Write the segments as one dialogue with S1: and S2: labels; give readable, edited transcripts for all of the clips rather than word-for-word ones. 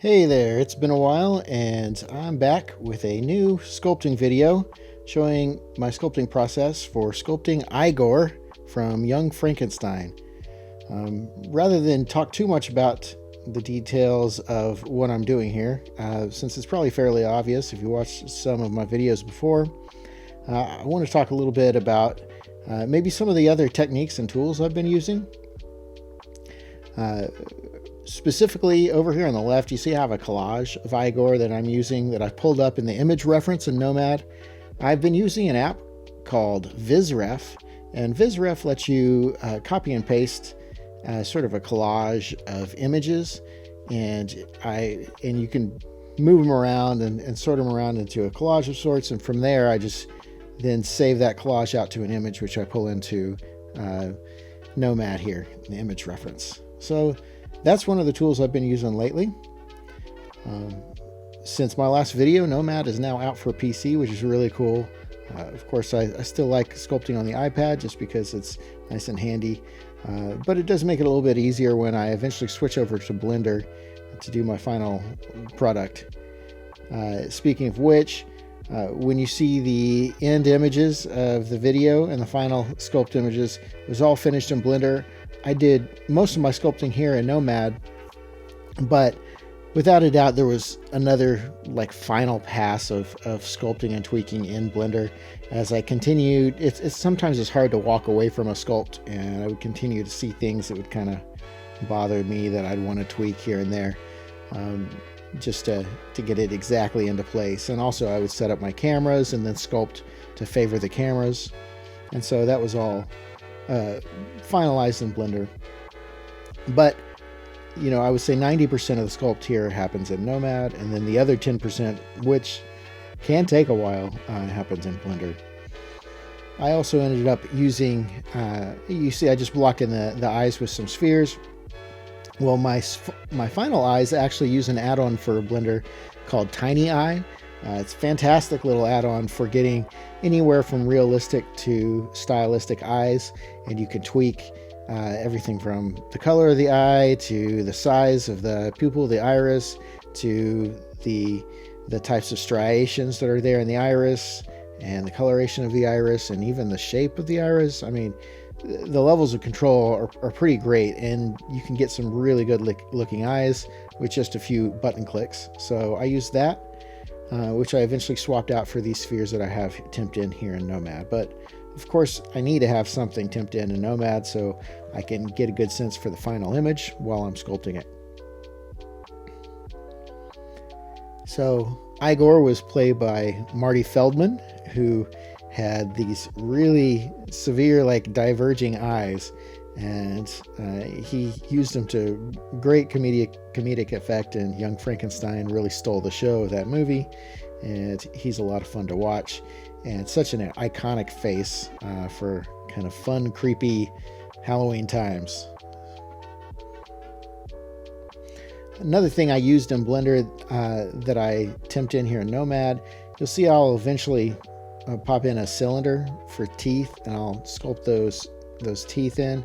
S1: Hey there, it's been a while and I'm back with a new sculpting video showing my sculpting process for sculpting Igor from Young Frankenstein. Rather than talk too much about the details of what I'm doing here, since it's probably fairly obvious if you watched some of my videos before, I want to talk a little bit about maybe some of the other techniques and tools I've been using. Specifically over here on the left, you see I have a collage of Igor that I'm using that I've pulled up in the image reference in Nomad. I've been using an app called VizRef, and VizRef lets you copy and paste sort of a collage of images, and you can move them around and sort them around into a collage of sorts, and from there I just then save that collage out to an image which I pull into Nomad here, the image reference. So that's one of the tools I've been using lately. Since my last video, Nomad is now out for PC, which is really cool. Of course, I still like sculpting on the iPad just because it's nice and handy. But it does make it a little bit easier when I eventually switch over to Blender to do my final product. Speaking of which, when you see the end images of the video and the final sculpt images, it was all finished in Blender. I did most of my sculpting here in Nomad, but without a doubt there was another final pass of sculpting and tweaking in Blender as I continued. It's sometimes it's hard to walk away from a sculpt, and I would continue to see things that would kind of bother me that I'd want to tweak here and there, just to get it exactly into place. And also I would set up my cameras and then sculpt to favor the cameras, and so that was all finalized in Blender. But I would say 90% of the sculpt here happens in Nomad, and then the other 10%, which can take a while, happens in Blender. I also ended up using, you see I just block in the eyes with some spheres. Well, my final eyes actually use an add-on for Blender called Tiny Eye. It's a fantastic little add-on for getting anywhere from realistic to stylistic eyes, and you can tweak everything from the color of the eye to the size of the pupil, the iris, to the types of striations that are there in the iris, and the coloration of the iris, and even the shape of the iris. I mean, the levels of control are pretty great, and you can get some really good looking eyes with just a few button clicks. So I use that, which I eventually swapped out for these spheres that I have temped in here in Nomad. But of course, I need to have something temped in Nomad so I can get a good sense for the final image while I'm sculpting it. So Igor was played by Marty Feldman, who had these really severe, diverging eyes, and he used them to great comedic effect, and Young Frankenstein really stole the show of that movie, and he's a lot of fun to watch, and such an iconic face for kind of fun, creepy Halloween times. Another thing I used in Blender that I temped in here in Nomad, you'll see I'll eventually pop in a cylinder for teeth, and I'll sculpt those teeth in.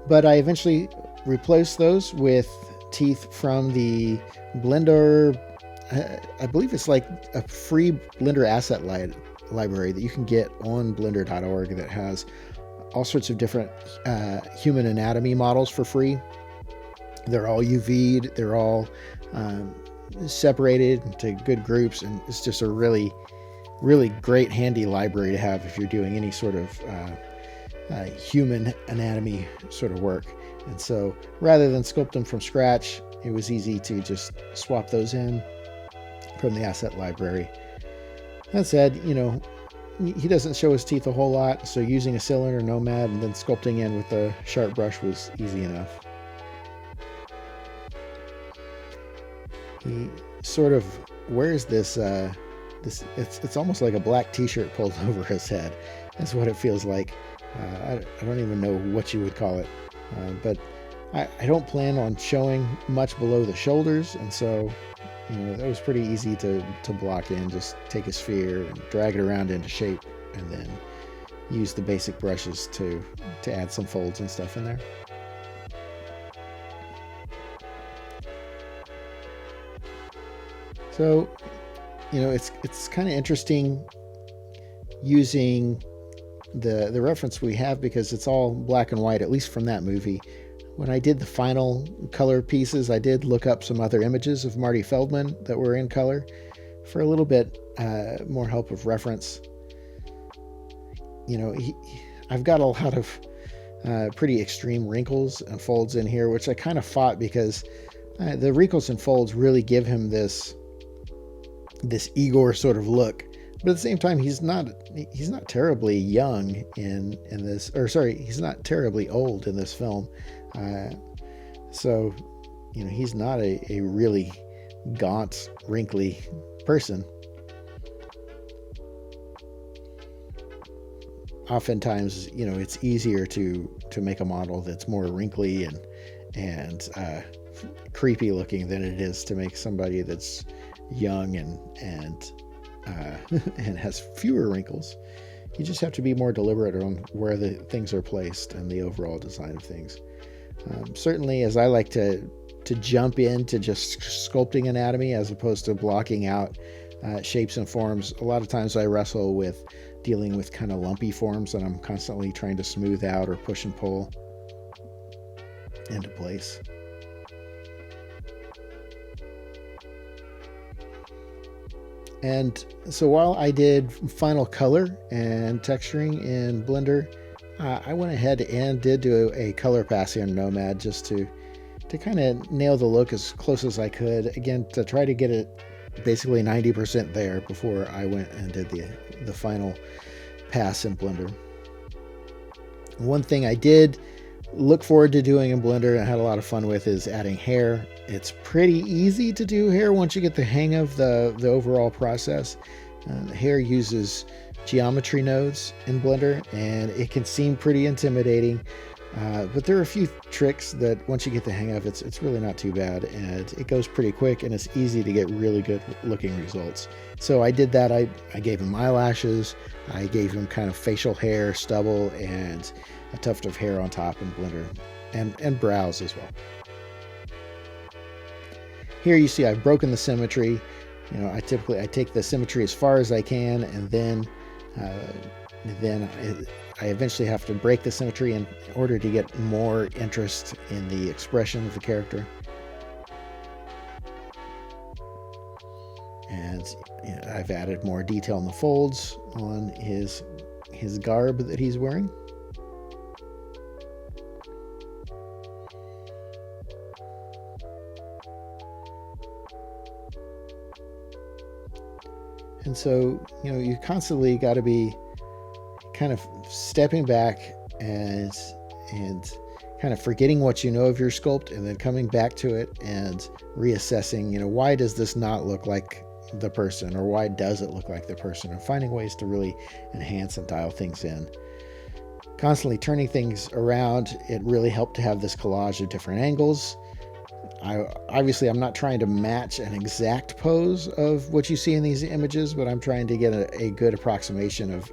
S1: But I eventually replaced those with teeth from the Blender, I believe it's like a free Blender asset library that you can get on blender.org that has all sorts of different human anatomy models for free. They're all UV'd, they're all separated into good groups, and it's just a really great handy library to have if you're doing any sort of human anatomy sort of work. And so rather than sculpt them from scratch, it was easy to just swap those in from the asset library. That said, he doesn't show his teeth a whole lot, so using a cylinder, Nomad, and then sculpting in with a sharp brush was easy enough. He sort of wears this it's almost like a black t-shirt pulled over his head. That's what it feels like. I don't even know what you would call it, but I don't plan on showing much below the shoulders, and so that was pretty easy to block in. Just take a sphere and drag it around into shape, and then use the basic brushes to add some folds and stuff in there. So, it's kind of interesting using the reference we have because it's all black and white, at least from that movie. When I did the final color pieces, I did look up some other images of Marty Feldman that were in color for a little bit more help of reference. I've got a lot of pretty extreme wrinkles and folds in here, which I kind of fought because the wrinkles and folds really give him this Igor sort of look. But at the same time, he's not terribly young in this, or sorry, he's not terribly old in this film. So, he's not a really gaunt, wrinkly person. Oftentimes, it's easier to make a model that's more wrinkly and creepy looking than it is to make somebody that's young and has fewer wrinkles. You just have to be more deliberate on where the things are placed and the overall design of things. Certainly, as I like to jump into just sculpting anatomy as opposed to blocking out shapes and forms, a lot of times I wrestle with dealing with kind of lumpy forms that I'm constantly trying to smooth out or push and pull into place. And so while I did final color and texturing in Blender, I went ahead and did do a color pass in Nomad just to kind of nail the look as close as I could. Again, to try to get it basically 90% there before I went and did the final pass in Blender. One thing I did look forward to doing in Blender and I had a lot of fun with is adding hair. It's pretty easy to do hair once you get the hang of the overall process. The hair uses geometry nodes in Blender and it can seem pretty intimidating, but there are a few tricks that once you get the hang of, it's really not too bad and it goes pretty quick and it's easy to get really good looking results. So I did that. I gave him eyelashes, I gave him kind of facial hair, stubble, and a tuft of hair on top in Blender, and brows as well. Here you see I've broken the symmetry. I take the symmetry as far as I can, and then I eventually have to break the symmetry in order to get more interest in the expression of the character. And I've added more detail in the folds on his garb that he's wearing. And so, you constantly got to be kind of stepping back and kind of forgetting what you know of your sculpt and then coming back to it and reassessing, why does this not look like the person, or why does it look like the person, and finding ways to really enhance and dial things in. Constantly turning things around, it really helped to have this collage of different angles. I'm not trying to match an exact pose of what you see in these images, but I'm trying to get a good approximation of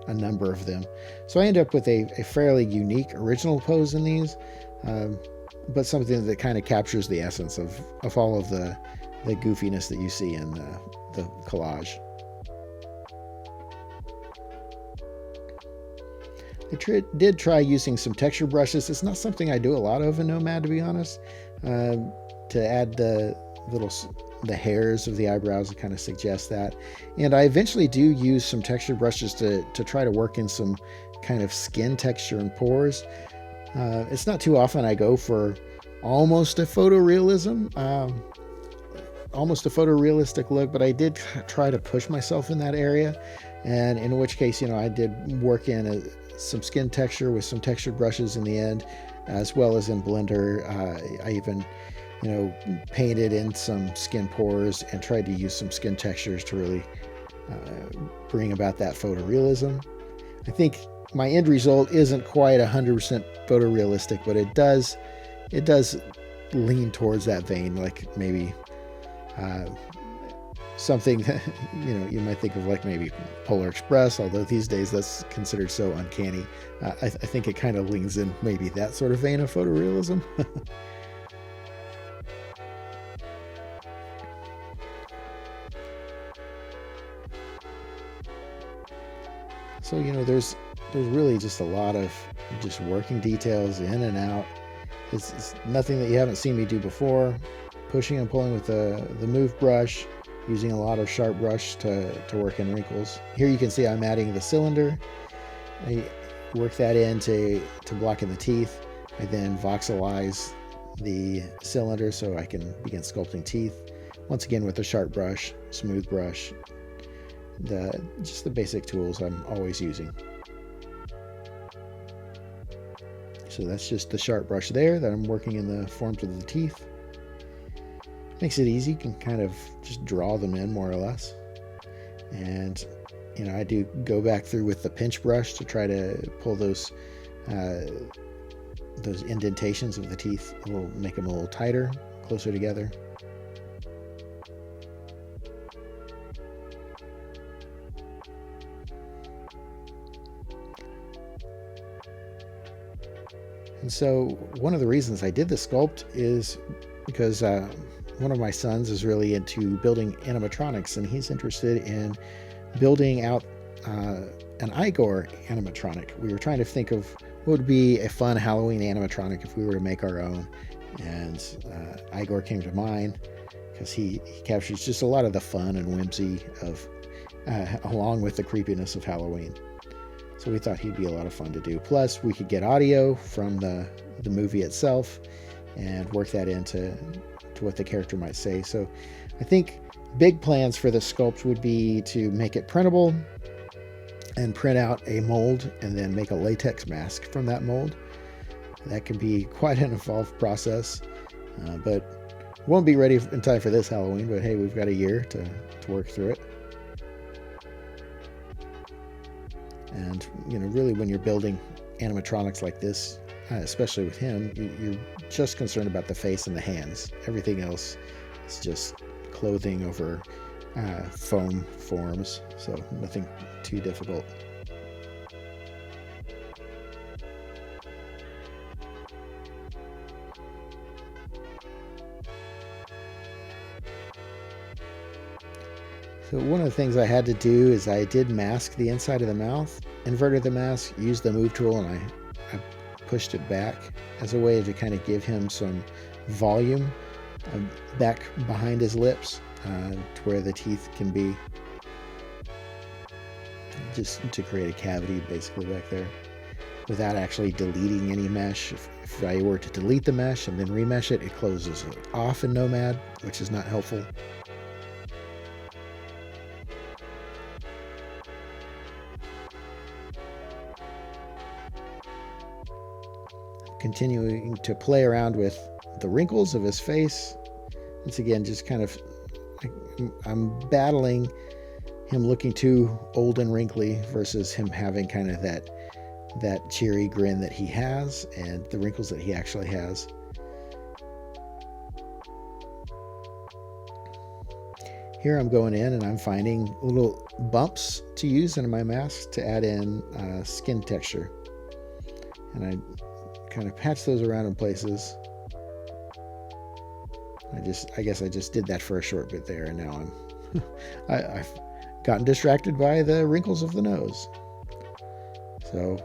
S1: a number of them. So I end up with a fairly unique original pose in these, but something that kind of captures the essence of all of the goofiness that you see in the collage. I did try using some texture brushes. It's not something I do a lot of in Nomad, to be honest. To add the hairs of the eyebrows to kind of suggest that. And I eventually do use some texture brushes to try to work in some kind of skin texture and pores. It's not too often I go for almost a photorealism, almost a photorealistic look, but I did try to push myself in that area. And in which case, I did work in some skin texture with some texture brushes in the end, as well as in Blender. I even, painted in some skin pores and tried to use some skin textures to really bring about that photorealism. I think my end result isn't quite 100% photorealistic, but it does lean towards that vein, like maybe something that, you might think of like maybe Polar Express, although these days that's considered so uncanny. I think it kind of leans in maybe that sort of vein of photorealism. So, there's really just a lot of just working details in and out. It's nothing that you haven't seen me do before. Pushing and pulling with the move brush, using a lot of sharp brush to work in wrinkles. Here you can see I'm adding the cylinder. I work that in to block in the teeth. I then voxelize the cylinder so I can begin sculpting teeth. Once again with a sharp brush, smooth brush, just the basic tools I'm always using. So that's just the sharp brush there that I'm working in the forms of the teeth. Makes it easy, you can kind of just draw them in more or less. And I do go back through with the pinch brush to try to pull those indentations of the teeth, make them a little tighter, closer together. And so one of the reasons I did the sculpt is because one of my sons is really into building animatronics, and he's interested in building out an Eyegore animatronic. We were trying to think of what would be a fun Halloween animatronic if we were to make our own, and Eyegore came to mind because he captures just a lot of the fun and whimsy of along with the creepiness of Halloween. So we thought he'd be a lot of fun to do. Plus, we could get audio from the movie itself and work that into what the character might say. So I think big plans for the sculpt would be to make it printable and print out a mold and then make a latex mask from that mold. That can be quite an involved process, but won't be ready in time for this Halloween, but hey, we've got a year to work through it. And, really when you're building animatronics like this, especially with him, you're just concerned about the face and the hands. Everything else is just clothing over foam forms, so nothing too difficult. So one of the things I had to do is I did mask the inside of the mouth, inverted the mask, used the move tool, and I pushed it back as a way to kind of give him some volume back behind his lips to where the teeth can be, just to create a cavity basically back there without actually deleting any mesh. If I were to delete the mesh and then remesh it, it closes it off in Nomad, which is not helpful. Continuing to play around with the wrinkles of his face. Once again, just kind of, I'm battling him looking too old and wrinkly versus him having kind of that cheery grin that he has and the wrinkles that he actually has. Here I'm going in and I'm finding little bumps to use in my mask to add in skin texture. And I kind of patch those around in places. I guess I just did that for a short bit there, and now I've gotten distracted by the wrinkles of the nose. So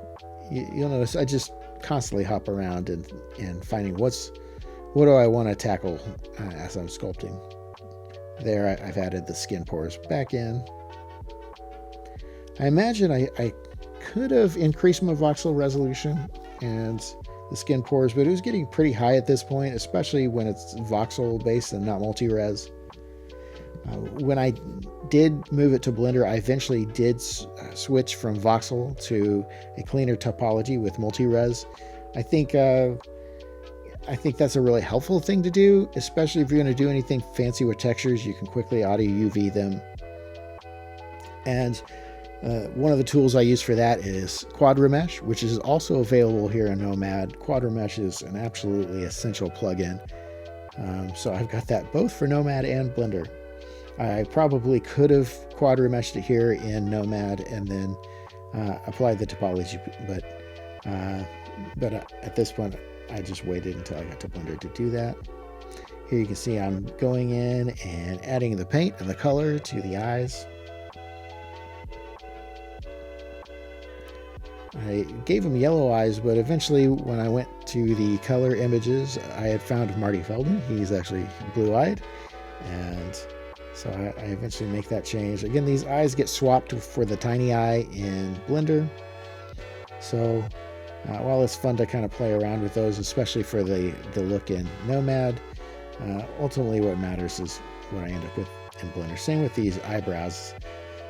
S1: you'll notice I just constantly hop around and finding what do I want to tackle as I'm sculpting. There I've added the skin pores back in. I imagine I could have increased my voxel resolution and the skin pores, but it was getting pretty high at this point, especially when it's voxel based and not multi-res. When I did move it to Blender, I eventually did switch from voxel to a cleaner topology with multi-res. I think that's a really helpful thing to do, especially if you're going to do anything fancy with textures. You can quickly auto UV them. And one of the tools I use for that is Quad Remesh, which is also available here in Nomad. Quad Remesh is an absolutely essential plugin. So I've got that both for Nomad and Blender. I probably could have Quad Remeshed it here in Nomad and then applied the topology, but at this point I just waited until I got to Blender to do that. Here you can see I'm going in and adding the paint and the color to the eyes. I gave him yellow eyes, but eventually when I went to the color images, I had found Marty Feldman. He's actually blue-eyed, and so I eventually make that change. Again, these eyes get swapped for the tiny eye in Blender. So while it's fun to kind of play around with those, especially for the look in Nomad, ultimately what matters is what I end up with in Blender. Same with these eyebrows.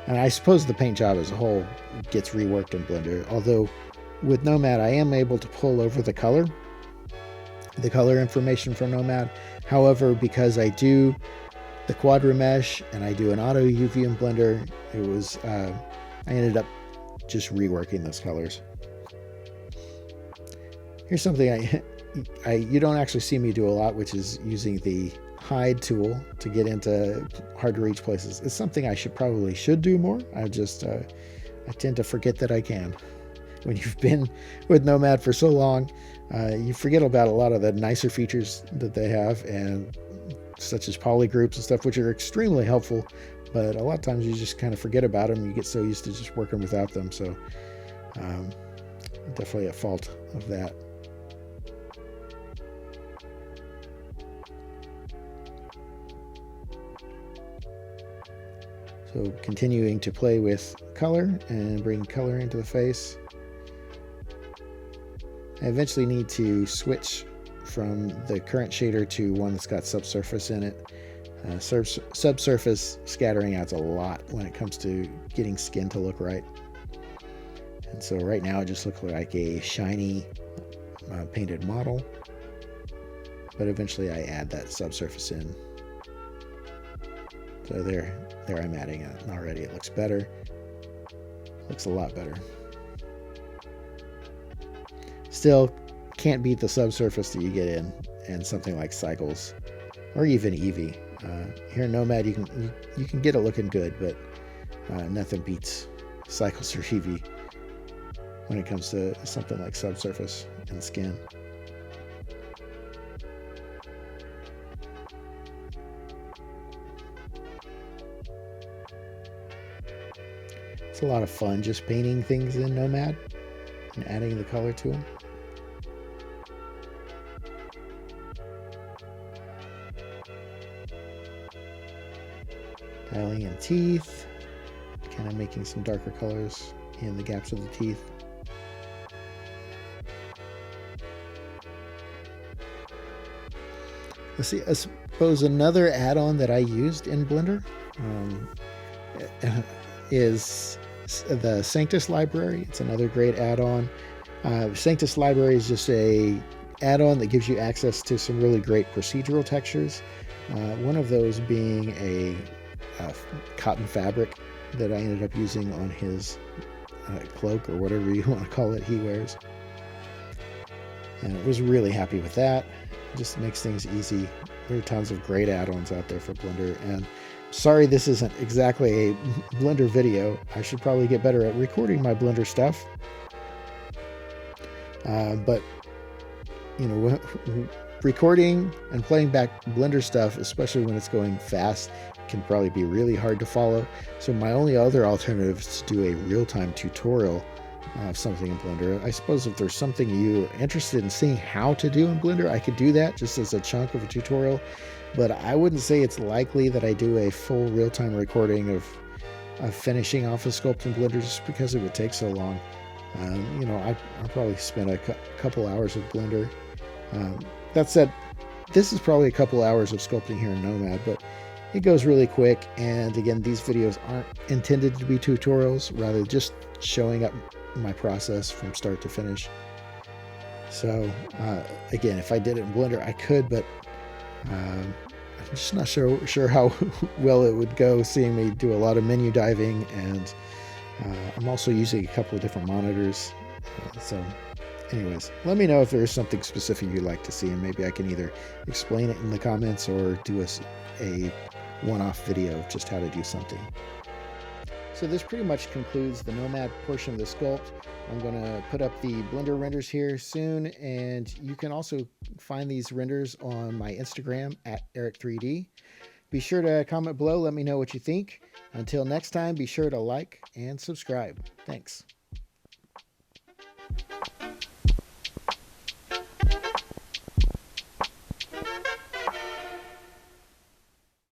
S1: And I suppose the paint job as a whole gets reworked in Blender. Although with Nomad, I am able to pull over the color information from Nomad. However, because I do the quadra mesh and I do an auto UV in Blender, it was I ended up just reworking those colors. Here's something you don't actually see me do a lot, which is using the hide tool to get into hard to reach places. It's something I should do more. I tend to forget that I can. When you've been with Nomad for so long, you forget about a lot of the nicer features that they have, and such as polygroups and stuff, which are extremely helpful, but a lot of times you just kind of forget about them. You get so used to just working without them. So definitely a fault of that. So continuing to play with color and bring color into the face. I eventually need to switch from the current shader to one that's got subsurface in it. Subsurface scattering adds a lot when it comes to getting skin to look right. And so right now it just looks like a shiny painted model, but eventually I add that subsurface in. So there I'm adding it already. It looks better. Looks a lot better. Still can't beat the subsurface that you get in something like Cycles or even Eevee. Here in Nomad you can get it looking good, but nothing beats Cycles or Eevee when it comes to something like subsurface and skin. It's a lot of fun just painting things in Nomad and adding the color to them. Dialing in teeth, kind of making some darker colors in the gaps of the teeth. Let's see, I suppose another add-on that I used in Blender is the Sanctus library. It's another great add-on. Sanctus library is just a add-on that gives you access to some really great procedural textures. One of those being a cotton fabric that I ended up using on his cloak, or whatever you want to call it, he wears. And I was really happy with that. It just makes things easy. There are tons of great add-ons out there for Blender, and sorry this isn't exactly a Blender video. I should probably get better at recording my Blender stuff. But you know, recording and playing back Blender stuff, especially when it's going fast, can probably be really hard to follow. So my only other alternative is to do a real-time tutorial of something in Blender. I suppose if there's something you're interested in seeing how to do in Blender, I could do that just as a chunk of a tutorial. But I wouldn't say it's likely that I do a full real-time recording of finishing off a sculpt in Blender, just because it would take so long. You know, I'll probably spend a couple hours with Blender. That said, this is probably a couple hours of sculpting here in Nomad, but it goes really quick. And again, these videos aren't intended to be tutorials, rather just showing up my process from start to finish. So again, if I did it in Blender, I could, but I'm just not sure how well it would go, seeing me do a lot of menu diving, and I'm also using a couple of different monitors. So anyways, let me know if there's something specific you'd like to see, and maybe I can either explain it in the comments or do a one-off video of just how to do something. So this pretty much concludes the Nomad portion of the sculpt. I'm going to put up the Blender renders here soon, and you can also find these renders on my Instagram at Eric3D. Be sure to comment below, let me know what you think. Until next time, be sure to like and subscribe. Thanks.